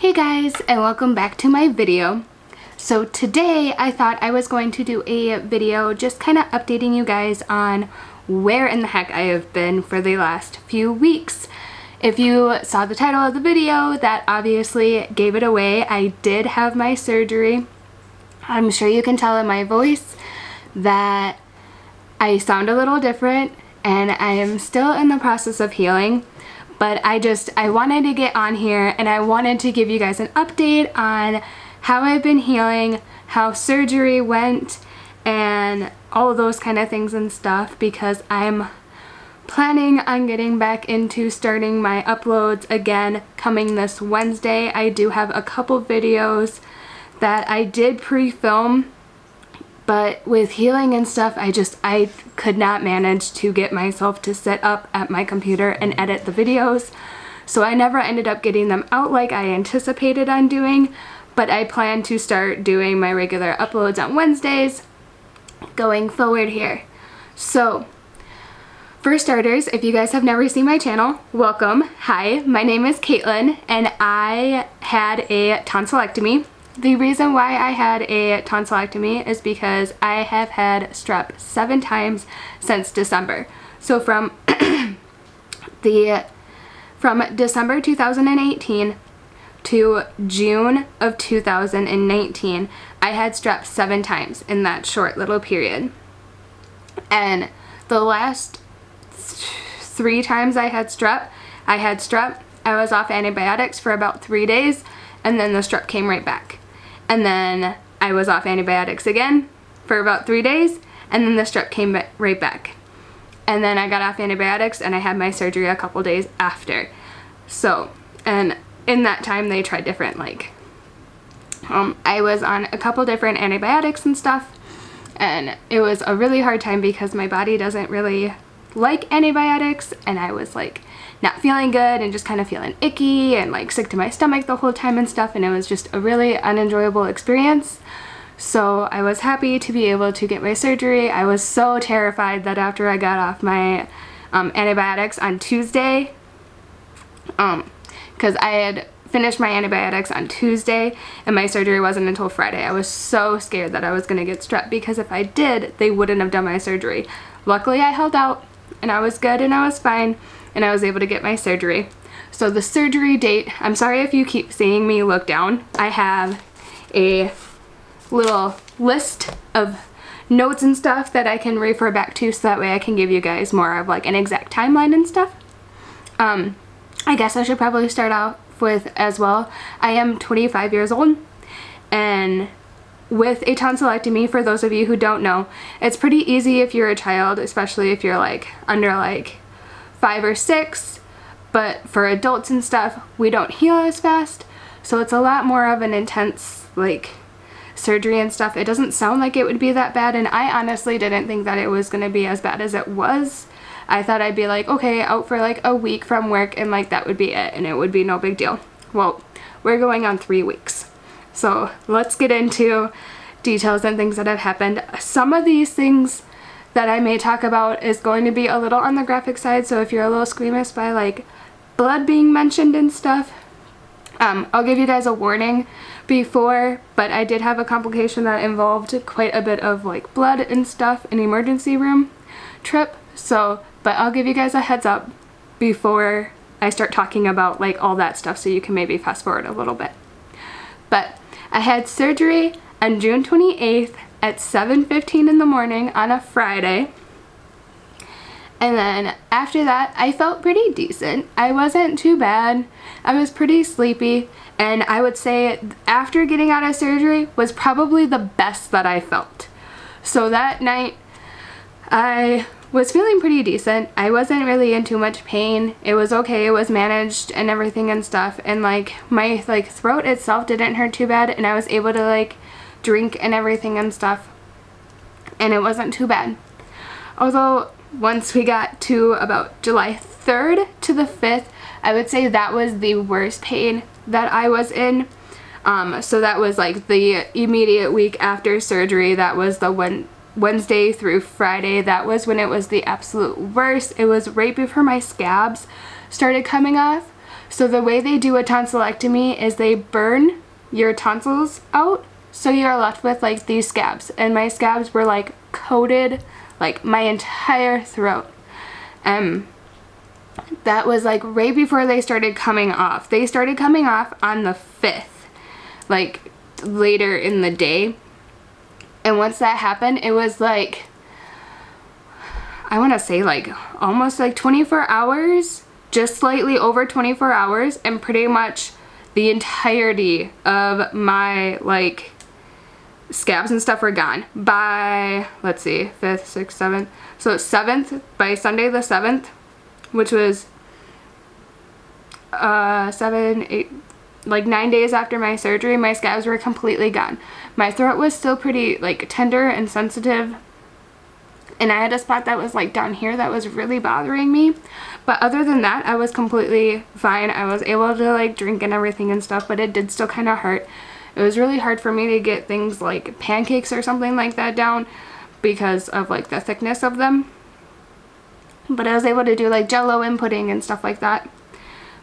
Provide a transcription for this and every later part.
Hey guys, and welcome back to my video. So today I thought I was going to do a video just kind of updating you guys on where in the heck I have been for the last few weeks. If you saw the title of the video, that obviously gave it away. I did have my surgery. I'm sure you can tell in my voice that I sound a little different and I am still in the process of healing. But I wanted to get on here and I wanted to give you guys an update on how I've been healing, how surgery went, and all of those kind of things and stuff, because I'm planning on getting back into starting my uploads again coming this Wednesday. I do have a couple videos that I did pre-film, but with healing and stuff, I could not manage to get myself to sit up at my computer and edit the videos. So I never ended up getting them out like I anticipated on doing, but I plan to start doing my regular uploads on Wednesdays going forward here. So, for starters, if you guys have never seen my channel, welcome. Hi, my name is Caitlin, and I had a tonsillectomy. The reason why I had a tonsillectomy is because I have had strep 7 times since December. So from December 2018 to June of 2019, I had strep 7 times in that short little period. And the last 3 times I had strep, I was off antibiotics for about 3 days, and then the strep came right back. And then I was off antibiotics again for about 3 days, and then the strep came right back. And then I got off antibiotics and I had my surgery a couple days after. So, and in that time they tried different, I was on a couple different antibiotics and stuff, and it was a really hard time because my body doesn't really like antibiotics, and I was not feeling good and just kind of feeling icky and sick to my stomach the whole time and stuff, and it was just a really unenjoyable experience. So I was happy to be able to get my surgery. I was so terrified that after I got off my antibiotics on Tuesday, because I had finished my antibiotics on Tuesday and my surgery wasn't until Friday. I was so scared that I was going to get strep, because if I did, they wouldn't have done my surgery. Luckily I held out and I was good and I was fine, and I was able to get my surgery. So the surgery date, I'm sorry if you keep seeing me look down. I have a little list of notes and stuff that I can refer back to, so that way I can give you guys more of an exact timeline and stuff. I guess I should probably start off with as well, I am 25 years old, and with a tonsillectomy, for those of you who don't know, it's pretty easy if you're a child, especially if you're under 5 or 6, but for adults and stuff, we don't heal as fast, so it's a lot more of an intense surgery and stuff. It doesn't sound like it would be that bad, and I honestly didn't think that it was going to be as bad as it was. I thought I'd be okay, out for a week from work, and that would be it, and it would be no big deal. Well, we're going on 3 weeks. So let's get into details and things that have happened. Some of these things that I may talk about is going to be a little on the graphic side, so if you're a little squeamish by blood being mentioned and stuff, I'll give you guys a warning before, but I did have a complication that involved quite a bit of blood and stuff, an emergency room trip, but I'll give you guys a heads up before I start talking about all that stuff, so you can maybe fast forward a little bit. But I had surgery on June 28th at 7:15 in the morning on a Friday. And then after that, I felt pretty decent. I wasn't too bad. I was pretty sleepy, and I would say after getting out of surgery was probably the best that I felt. So that night, I was feeling pretty decent. I wasn't really in too much pain. It was okay. It was managed and everything and stuff, and my throat itself didn't hurt too bad, and I was able to drink and everything and stuff, and it wasn't too bad. Although once we got to about July 3rd to the 5th, I would say that was the worst pain that I was in. So that was the immediate week after surgery. That was the Wednesday through Friday. That was when it was the absolute worst. It was right before my scabs started coming off. So the way they do a tonsillectomy is they burn your tonsils out, so you're left with like these scabs, and my scabs were like coated like my entire throat. That was like right before they started coming off. They started coming off on the 5th, like later in the day. And once that happened, it was like, I want to say like almost like 24 hours, just slightly over 24 hours, and pretty much the entirety of my like scabs and stuff were gone by, let's see, 5th, 6th, 7th. So 7th, by Sunday the 7th, which was 7, 8, like 9 days after my surgery, my scabs were completely gone. My throat was still pretty like tender and sensitive, and I had a spot that was like down here that was really bothering me, but other than that I was completely fine. I was able to like drink and everything and stuff, but it did still kind of hurt. It was really hard for me to get things like pancakes or something like that down because of like the thickness of them, but I was able to do like jello and pudding and stuff like that.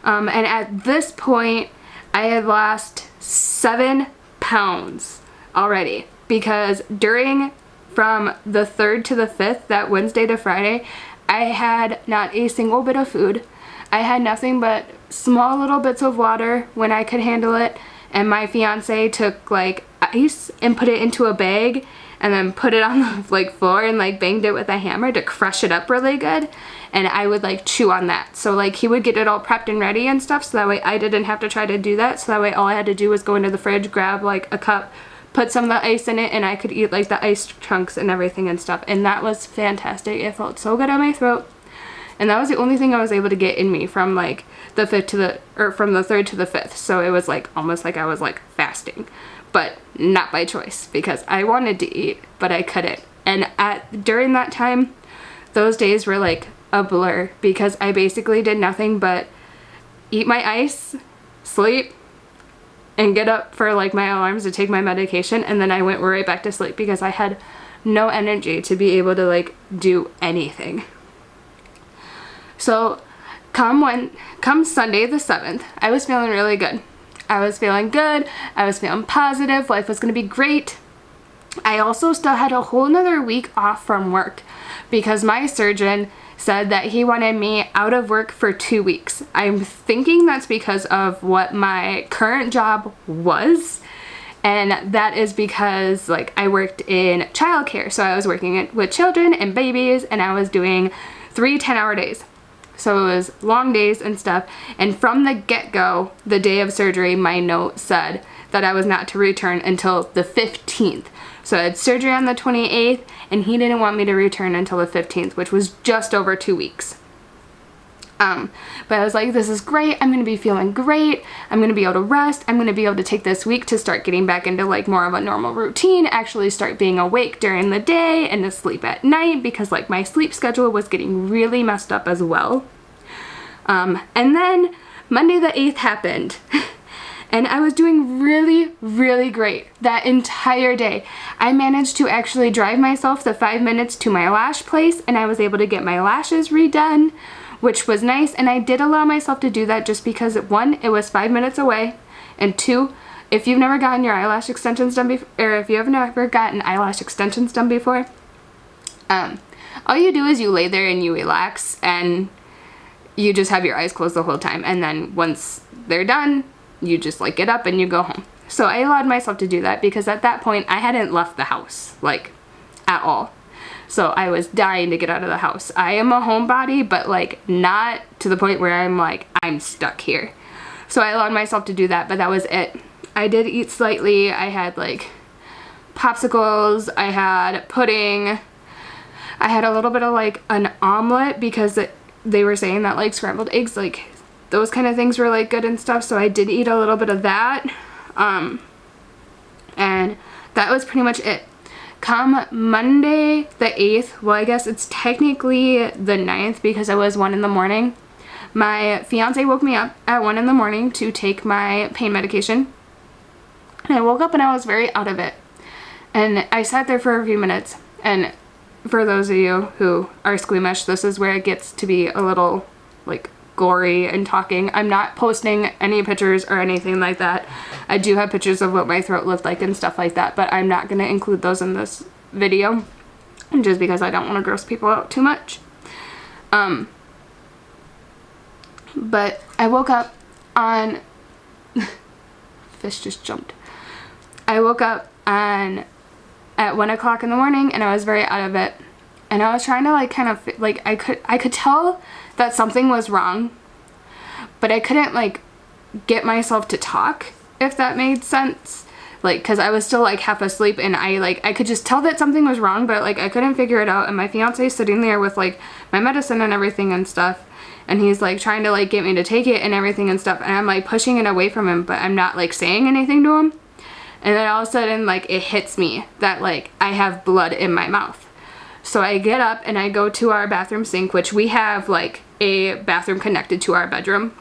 And at this point I had lost 7 pounds already, because from the 3rd to the 5th, that Wednesday to Friday, I had not a single bit of food. I had nothing but small little bits of water when I could handle it, and my fiance took like ice and put it into a bag and then put it on the like floor and like banged it with a hammer to crush it up really good, and I would like chew on that. So like he would get it all prepped and ready and stuff, so that way I didn't have to try to do that. So that way all I had to do was go into the fridge, grab like a cup, put some of the ice in it, and I could eat like the ice chunks and everything and stuff, and that was fantastic. It felt so good on my throat, and that was the only thing I was able to get in me from like the 5th to the, or from the 3rd to the 5th. So it was like almost like I was like fasting, but not by choice, because I wanted to eat but I couldn't. And during that time, those days were like a blur, because I basically did nothing but eat my ice, sleep, and get up for like my alarms to take my medication, and then I went right back to sleep because I had no energy to be able to like do anything. So come Sunday the 7th, I was feeling really good. I was feeling good. I was feeling positive. Life was going to be great. I also still had a whole another week off from work because my surgeon said that he wanted me out of work for 2 weeks. I'm thinking that's because of what my current job was, and that is because like I worked in childcare, so I was working with children and babies, and I was doing 3 10-hour days. So it was long days and stuff, and from the get-go, the day of surgery, my note said that I was not to return until the 15th. So I had surgery on the 28th, and he didn't want me to return until the 15th, which was just over 2 weeks. But I was like, this is great. I'm going to be feeling great. I'm going to be able to rest. I'm going to be able to take this week to start getting back into like more of a normal routine, actually start being awake during the day and to sleep at night, because like my sleep schedule was getting really messed up as well. And then Monday the 8th happened. And I was doing really, really great that entire day. I managed to actually drive myself the 5 minutes to my lash place, and I was able to get my lashes redone, which was nice. And I did allow myself to do that just because, 1, it was 5 minutes away, and 2, if you've never gotten your eyelash extensions done before, or if you have never gotten eyelash extensions done before, all you do is you lay there and you relax, and you just have your eyes closed the whole time. And then once they're done, you just like get up and you go home. So I allowed myself to do that because at that point I hadn't left the house like at all. So I was dying to get out of the house. I am a homebody, but like not to the point where I'm like, I'm stuck here. So I allowed myself to do that, but that was it. I did eat slightly. I had like popsicles, I had pudding, I had a little bit of like an omelet because they were saying that like scrambled eggs, like those kind of things were like good and stuff, so I did eat a little bit of that, and that was pretty much it. Come Monday the 8th, well I guess it's technically the 9th because it was 1 in the morning, my fiance woke me up at 1 in the morning to take my pain medication, and I woke up and I was very out of it, and I sat there for a few minutes. And for those of you who are squeamish, this is where it gets to be a little like gory and talking. I'm not posting any pictures or anything like that. I do have pictures of what my throat looked like and stuff like that, but I'm not going to include those in this video just because I don't want to gross people out too much. But I woke up on fish just jumped. I woke up at 1 o'clock in the morning and I was very out of it, and I was trying to like kind of like I could tell that something was wrong, but I couldn't like get myself to talk, if that made sense, like because I was still like half asleep, and I could just tell that something was wrong, but like I couldn't figure it out. And my fiance is sitting there with like my medicine and everything and stuff, and he's like trying to like get me to take it and everything and stuff, and I'm like pushing it away from him, but I'm not like saying anything to him. And then all of a sudden like it hits me that like I have blood in my mouth. So I get up and I go to our bathroom sink, which we have like a bathroom connected to our bedroom.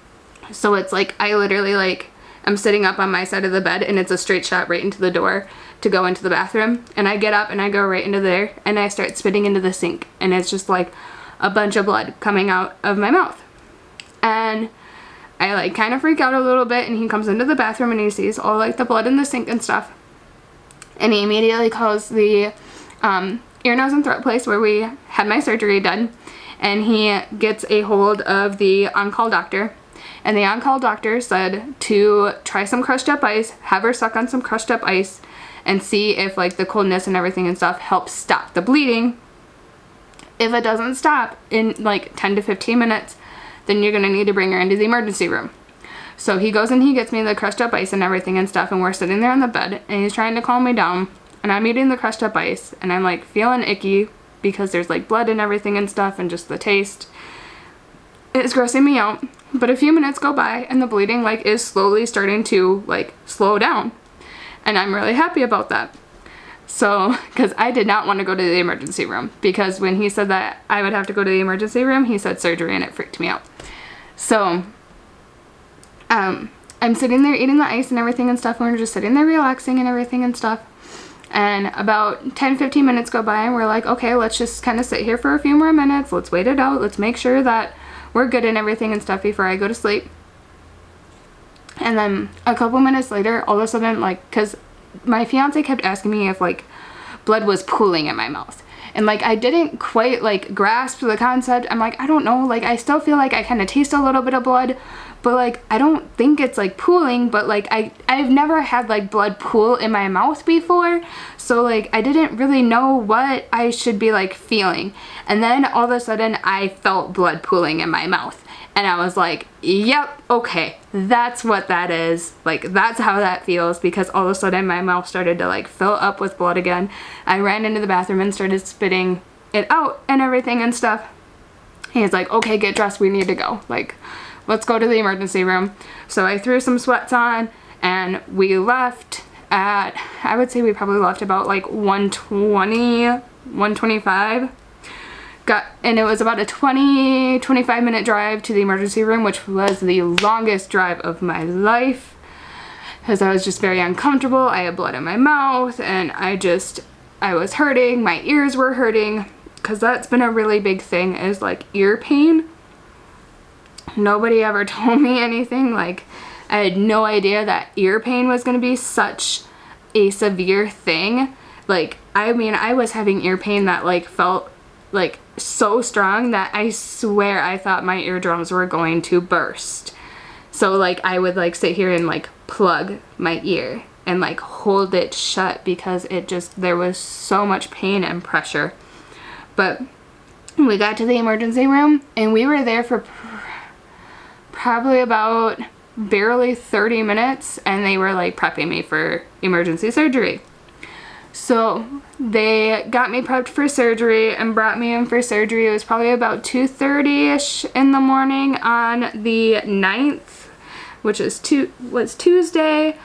So it's like I literally like I'm sitting up on my side of the bed and it's a straight shot right into the door to go into the bathroom. And I get up and I go right into there and I start spitting into the sink, and it's just like a bunch of blood coming out of my mouth. And I like kind of freak out a little bit, and he comes into the bathroom and he sees all like the blood in the sink and stuff. And he immediately calls the ear, nose, and throat place where we had my surgery done, and he gets a hold of the on-call doctor. And the on-call doctor said to try some crushed up ice, have her suck on some crushed up ice, and see if like the coldness and everything and stuff helps stop the bleeding. If it doesn't stop in like 10 to 15 minutes, then you're going to need to bring her into the emergency room. So he goes and he gets me the crushed up ice and everything and stuff, and we're sitting there on the bed, and he's trying to calm me down, and I'm eating the crushed up ice, and I'm like feeling icky because there's like blood and everything and stuff, and just the taste. It's grossing me out. But a few minutes go by and the bleeding like is slowly starting to like slow down, and I'm really happy about that. So, because I did not want to go to the emergency room, because when he said that I would have to go to the emergency room, he said surgery, and it freaked me out. So I'm sitting there eating the ice and everything and stuff, and we're just sitting there relaxing and everything and stuff. And about 10-15 minutes go by, and we're like, okay, let's just kind of sit here for a few more minutes. Let's wait it out. Let's make sure that we're good and everything and stuff before I go to sleep. And then a couple minutes later, all of a sudden, like, because my fiance kept asking me if like blood was pooling in my mouth, and like I didn't quite like grasp the concept. I'm like, I don't know, like I still feel like I kind of taste a little bit of blood, but like I don't think it's like pooling. But like I've never had like blood pool in my mouth before, so like I didn't really know what I should be like feeling. And then all of a sudden I felt blood pooling in my mouth, and I was like, yep, okay, that's what that is. Like that's how that feels, because all of a sudden my mouth started to like fill up with blood again. I ran into the bathroom and started spitting it out and everything and stuff. He's like, okay, get dressed, we need to go. Like, let's go to the emergency room. So I threw some sweats on and we left at, I would say we probably left about like 1:20, 1:25. And it was about a 20-25 minute drive to the emergency room, which was the longest drive of my life, because I was just very uncomfortable. I had blood in my mouth, and I was hurting. My ears were hurting, because that's been a really big thing, is like ear pain. Nobody ever told me anything. Like, I had no idea that ear pain was going to be such a severe thing. Like, I mean, I was having ear pain that like felt like so strong that I swear I thought my eardrums were going to burst. So like I would like sit here and like plug my ear and like hold it shut, because there was so much pain and pressure. But we got to the emergency room and we were there for probably about barely 30 minutes, and they were like prepping me for emergency surgery. So they got me prepped for surgery and brought me in for surgery. It was probably about 2:30ish in the morning on the 9th, which was Tuesday.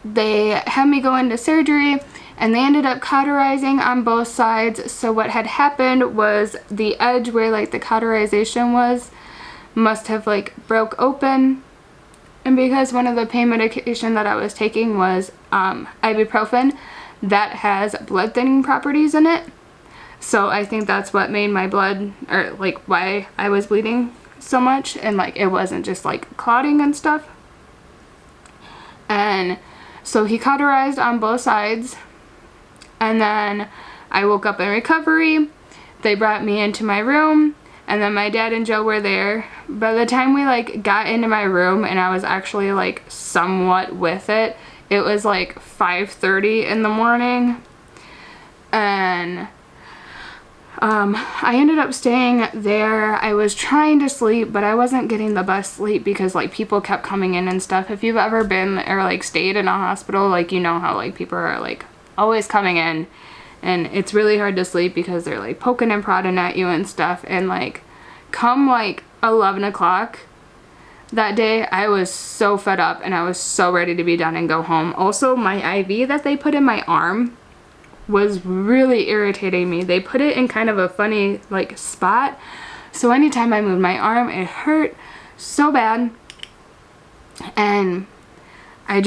They had me go into surgery, and they ended up cauterizing on both sides. So what had happened was the edge where like the cauterization was must have like broke open. And because one of the pain medication that I was taking was ibuprofen, that has blood thinning properties in it. So I think that's what made my blood, or like why I was bleeding so much, and like it wasn't just like clotting and stuff. And so he cauterized on both sides, and then I woke up in recovery. They brought me into my room, and then my dad and Joe were there. By the time we like got into my room and I was actually like somewhat with it, it was like 5:30 in the morning. And I ended up staying there. I was trying to sleep, but I wasn't getting the best sleep because like people kept coming in and stuff. If you've ever been or like stayed in a hospital, like you know how like people are like always coming in, and it's really hard to sleep because they're like poking and prodding at you and stuff. And like come like 11 o'clock that day, I was so fed up and I was so ready to be done and go home. Also, my IV that they put in my arm was really irritating me. They put it in kind of a funny like spot, so anytime I moved my arm, it hurt so bad. And I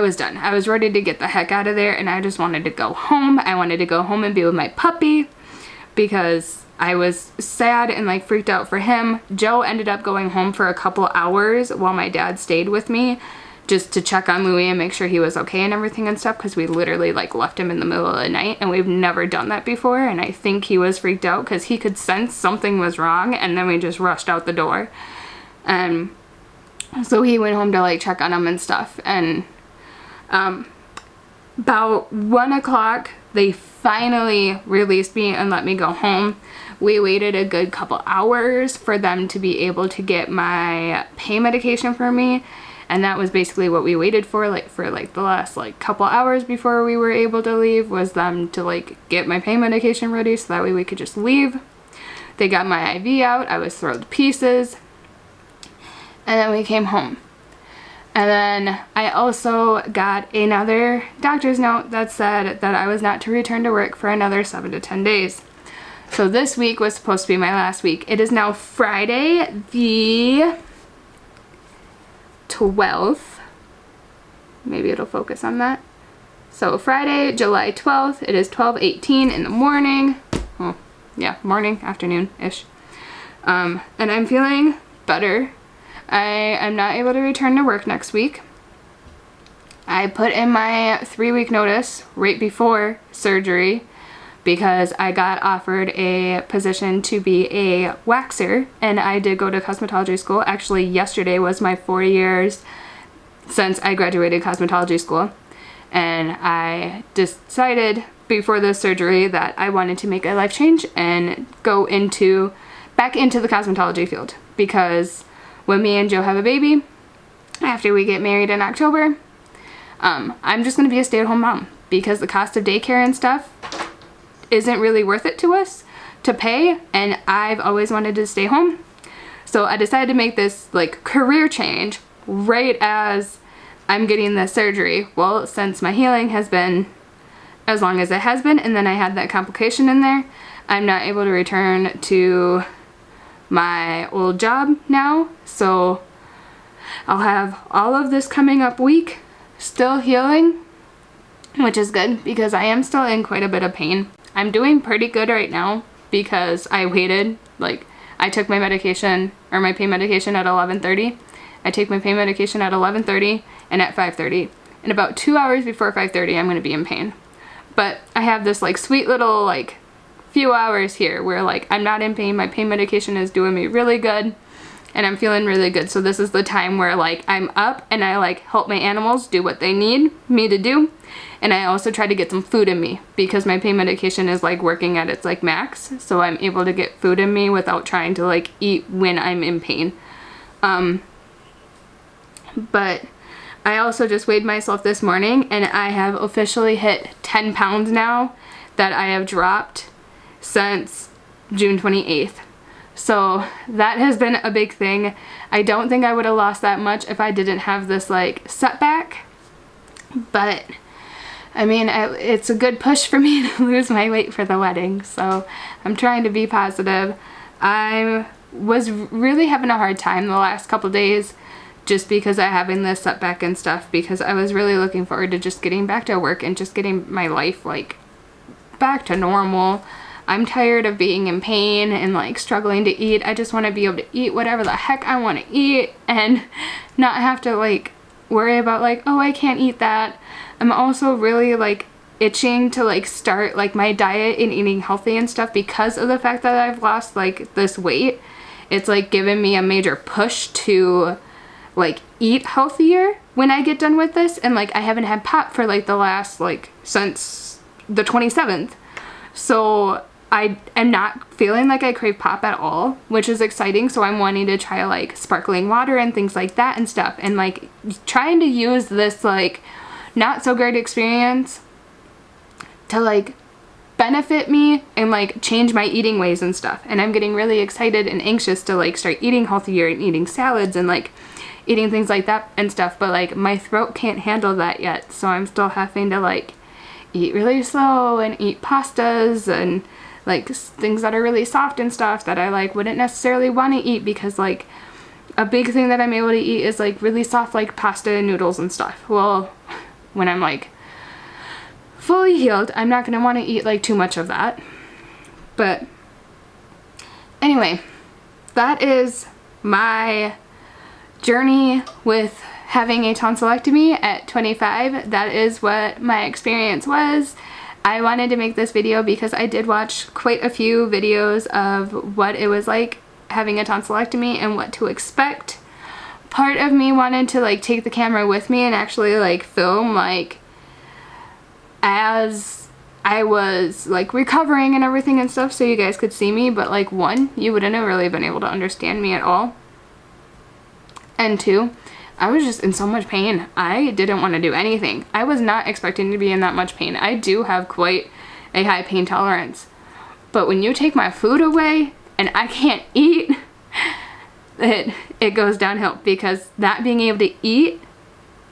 was done. I was ready to get the heck out of there, and I just wanted to go home. I wanted to go home and be with my puppy because I was sad and like freaked out for him. Joe ended up going home for a couple hours while my dad stayed with me, just to check on Louis and make sure he was okay and everything and stuff, because we literally like left him in the middle of the night, and we've never done that before. And I think he was freaked out because he could sense something was wrong, and then we just rushed out the door. And so he went home to like check on him and stuff. And about 1 o'clock they finally released me and let me go home. We waited a good couple hours for them to be able to get my pain medication for me. And that was basically what we waited for the last like couple hours before we were able to leave, was them to like get my pain medication ready so that way we could just leave. They got my IV out. I was thrilled to pieces. And then we came home. And then I also got another doctor's note that said that I was not to return to work for another 7 to 10 days. So this week was supposed to be my last week. It is now Friday the 12th. Maybe it'll focus on that. So Friday, July 12th, it is 12:18 in the morning. Well, yeah, morning, afternoon-ish. And I'm feeling better. I am not able to return to work next week. I put in my 3-week notice right before surgery because I got offered a position to be a waxer, and I did go to cosmetology school. Actually, yesterday was my 4 years since I graduated cosmetology school, and I decided before the surgery that I wanted to make a life change and go back into the cosmetology field, because when me and Joe have a baby, after we get married in October, I'm just going to be a stay-at-home mom, because the cost of daycare and stuff isn't really worth it to us to pay, and I've always wanted to stay home. So I decided to make this like career change right as I'm getting the surgery. Well, since my healing has been as long as it has been, and then I had that complication in there, I'm not able to return to my old job now. So I'll have all of this coming up week still healing, which is good because I am still in quite a bit of pain. I'm doing pretty good right now because I waited. Like, I took my medication, or my pain medication, at 11:30. I take my pain medication at 11:30 and at 5:30. And about 2 hours before 5:30, I'm going to be in pain. But I have this like sweet little like few hours here where like I'm not in pain. My pain medication is doing me really good, and I'm feeling really good. So this is the time where like I'm up and I like help my animals do what they need me to do. And I also try to get some food in me because my pain medication is like working at its like max. So I'm able to get food in me without trying to like eat when I'm in pain. But I also just weighed myself this morning, and I have officially hit 10 pounds now that I have dropped since June 28th. So that has been a big thing. I don't think I would have lost that much if I didn't have this like setback. But I mean, it's a good push for me to lose my weight for the wedding. So I'm trying to be positive. I was really having a hard time the last couple days just because of having this setback and stuff, because I was really looking forward to just getting back to work and just getting my life like back to normal. I'm tired of being in pain and like struggling to eat. I just want to be able to eat whatever the heck I want to eat and not have to like worry about like, oh, I can't eat that. I'm also really like itching to like start like my diet and eating healthy and stuff because of the fact that I've lost like this weight. It's like given me a major push to like eat healthier when I get done with this, and like I haven't had pop for like the last like since the 27th, so I am not feeling like I crave pop at all, which is exciting. So I'm wanting to try like sparkling water and things like that and stuff, and like trying to use this like not so great experience to like benefit me and like change my eating ways and stuff. And I'm getting really excited and anxious to like start eating healthier and eating salads and like eating things like that and stuff, but like my throat can't handle that yet, so I'm still having to like eat really slow and eat pastas and like things that are really soft and stuff that I like wouldn't necessarily want to eat, because like a big thing that I'm able to eat is like really soft like pasta and noodles and stuff. Well, when I'm like fully healed, I'm not going to want to eat like too much of that. But anyway, that is my journey with having a tonsillectomy at 25. That is what my experience was. I wanted to make this video because I did watch quite a few videos of what it was like having a tonsillectomy and what to expect. Part of me wanted to like take the camera with me and actually like film like as I was like recovering and everything and stuff, so you guys could see me, but like one, you wouldn't have really been able to understand me at all, and two, I was just in so much pain. I didn't want to do anything. I was not expecting to be in that much pain. I do have quite a high pain tolerance, but when you take my food away and I can't eat, it goes downhill, because that being able to eat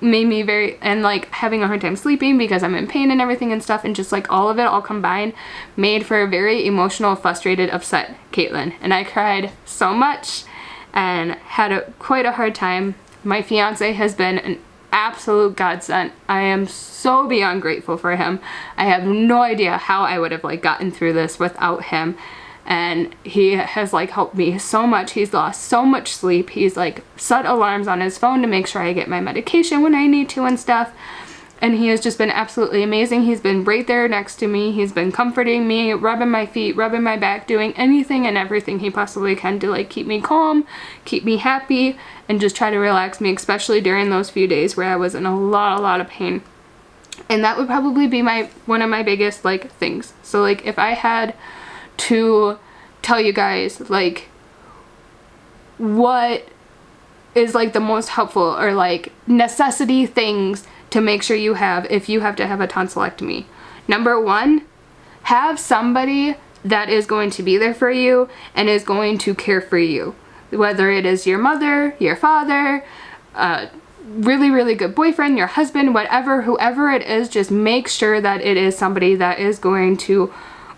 made me and like having a hard time sleeping because I'm in pain and everything and stuff, and just like all of it all combined made for a very emotional, frustrated, upset Caitlin. And I cried so much and had quite a hard time. My fiance has been an absolute godsend. I am so beyond grateful for him. I have no idea how I would have like gotten through this without him, and he has like helped me so much. He's lost so much sleep. He's like set alarms on his phone to make sure I get my medication when I need to and stuff, and he has just been absolutely amazing. He's been right there next to me. He's been comforting me, rubbing my feet, rubbing my back, doing anything and everything he possibly can to like keep me calm, keep me happy, and just try to relax me, especially during those few days where I was in a lot of pain. And that would probably be one of my biggest like things. So like if I had to tell you guys like what is like the most helpful or like necessity things to make sure you have if you have to have a tonsillectomy. Number one, have somebody that is going to be there for you and is going to care for you. Whether it is your mother, your father, really good boyfriend, your husband, whatever, whoever it is, just make sure that it is somebody that is going to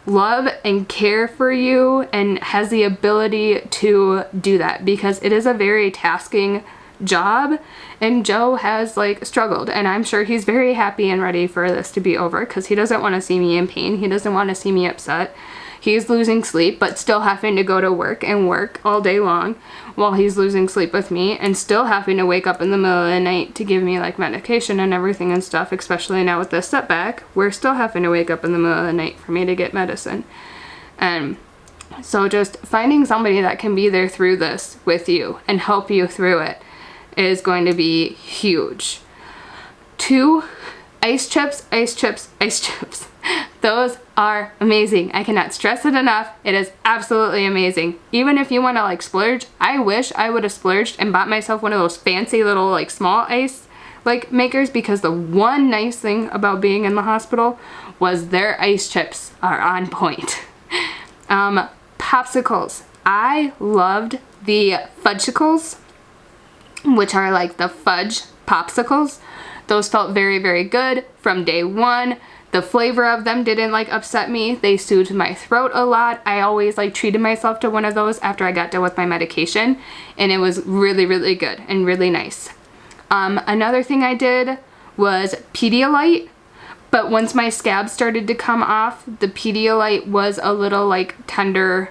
love and care for you and has the ability to do that, because it is a very tasking job, and Joe has like struggled, and I'm sure he's very happy and ready for this to be over, because he doesn't want to see me in pain. He doesn't want to see me upset. He's losing sleep, but still having to go to work and work all day long while he's losing sleep with me, and still having to wake up in the middle of the night to give me like medication and everything and stuff, especially now with this setback. We're still having to wake up in the middle of the night for me to get medicine. And so just finding somebody that can be there through this with you and help you through it is going to be huge. 2, ice chips, ice chips, ice chips. Those are amazing. I cannot stress it enough. It is absolutely amazing. Even if you want to like splurge, I wish I would have splurged and bought myself one of those fancy little like small ice like makers, because the one nice thing about being in the hospital was their ice chips are on point. Popsicles. I loved the fudgicles, which are like the fudge popsicles. Those felt very good from day one. The flavor of them didn't like upset me. They soothed my throat a lot. I always like treated myself to one of those after I got done with my medication, and it was really good and really nice. Another thing I did was Pedialyte, But once my scabs started to come off, the Pedialyte was a little like tender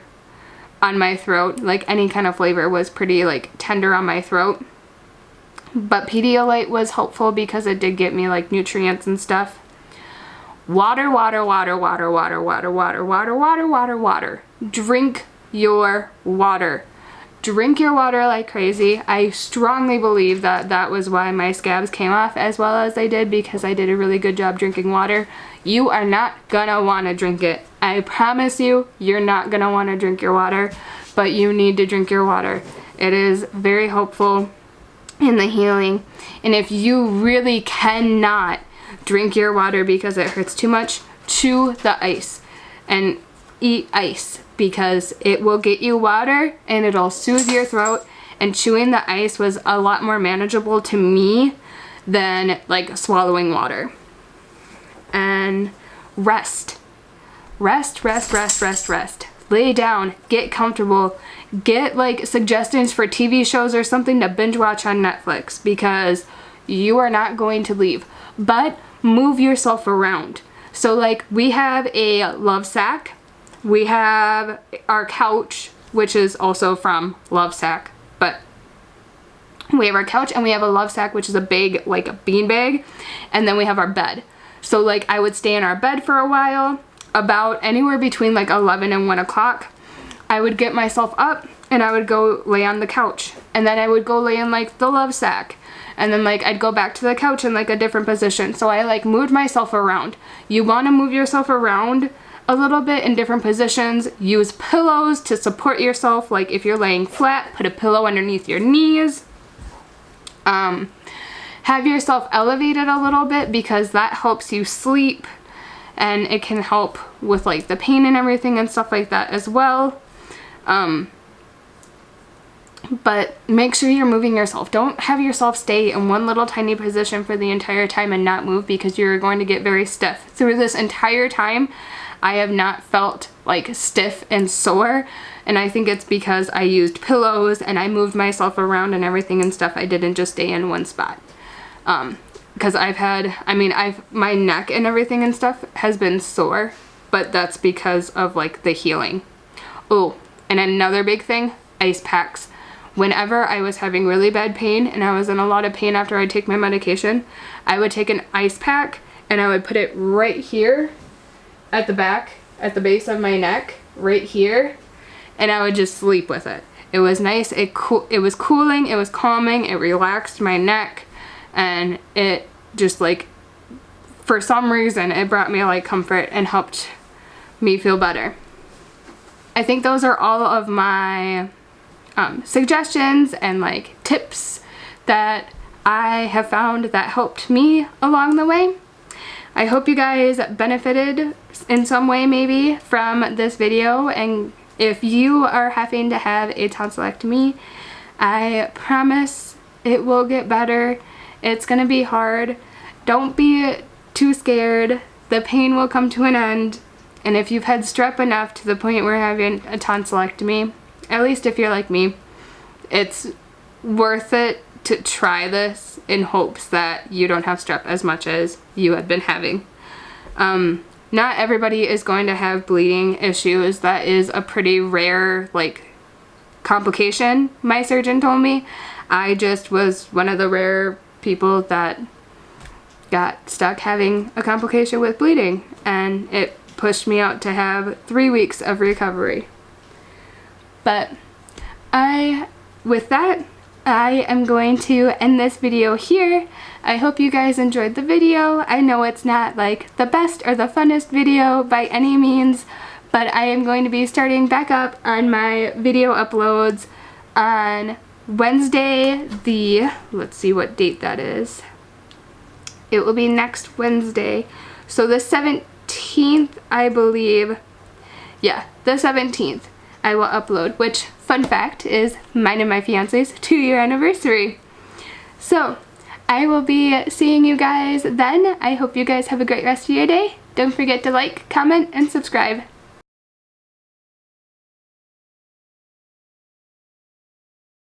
on my throat. Like any kind of flavor was pretty like tender on my throat. But Pedialyte was helpful because it did get me like nutrients and stuff. Water, water, water, water, water, water, water, water, water, water, water. Drink your water. Drink your water like crazy. I strongly believe that that was why my scabs came off as well as they did, because I did a really good job drinking water. You are not gonna want to drink it. I promise you, you're not gonna want to drink your water, but you need to drink your water. It is very helpful in the healing. And if you really cannot drink your water because it hurts too much, chew the ice and eat ice, because it will get you water and it'll soothe your throat. And chewing the ice was a lot more manageable to me than like swallowing water. And rest. Rest, rest, rest, rest, rest. Lay down, get comfortable, get like suggestions for TV shows or something to binge watch on Netflix, because you are not going to leave. But move yourself around. So like we have a love sack, we have our couch, which is also from Love Sack, but we have our couch and we have a love sack, which is a big like a bean bag, and then we have our bed. So like I would stay in our bed for a while, about anywhere between like 11 and 1 o'clock. I would get myself up and I would go lay on the couch, and then I would go lay in like the love sack, and then like I'd go back to the couch in like a different position. So I like moved myself around. You want to move yourself around a little bit in different positions. Use pillows to support yourself. Like if you're laying flat, put a pillow underneath your knees. Have yourself elevated a little bit, because that helps you sleep, and it can help with like the pain and everything and stuff like that as well. But make sure you're moving yourself. Don't have yourself stay in one little tiny position for the entire time and not move, because you're going to get very stiff. Through this entire time, I have not felt like stiff and sore, and I think it's because I used pillows and I moved myself around and everything and stuff. I didn't just stay in one spot. Because my neck and everything and stuff has been sore, but that's because of like the healing. Oh, and another big thing, ice packs. Whenever I was having really bad pain and I was in a lot of pain after I take my medication, I would take an ice pack and I would put it right here at the back, at the base of my neck, right here, and I would just sleep with it. It was nice, it was cooling, it was calming, it relaxed my neck, and it just like, for some reason, it brought me like comfort and helped me feel better. I think those are all of my suggestions and like tips that I have found that helped me along the way. I hope you guys benefited in some way maybe from this video, and if you are having to have a tonsillectomy, I promise it will get better. It's gonna be hard. Don't be too scared. The pain will come to an end, and if you've had strep enough to the point where having a tonsillectomy, at least if you're like me, it's worth it to try this in hopes that you don't have strep as much as you have been having. Not everybody is going to have bleeding issues. That is a pretty rare like complication, my surgeon told me. I just was one of the rare people that got stuck having a complication with bleeding, and it pushed me out to have 3 weeks of recovery. But with that, I am going to end this video here. I hope you guys enjoyed the video. I know it's not like the best or the funnest video by any means, but I am going to be starting back up on my video uploads on Wednesday, let's see what date that is. It will be next Wednesday. So the 17th, I believe. Yeah, the 17th I will upload, which, fun fact, is mine and my fiance's 2-year anniversary. So I will be seeing you guys then. I hope you guys have a great rest of your day. Don't forget to like, comment, and subscribe.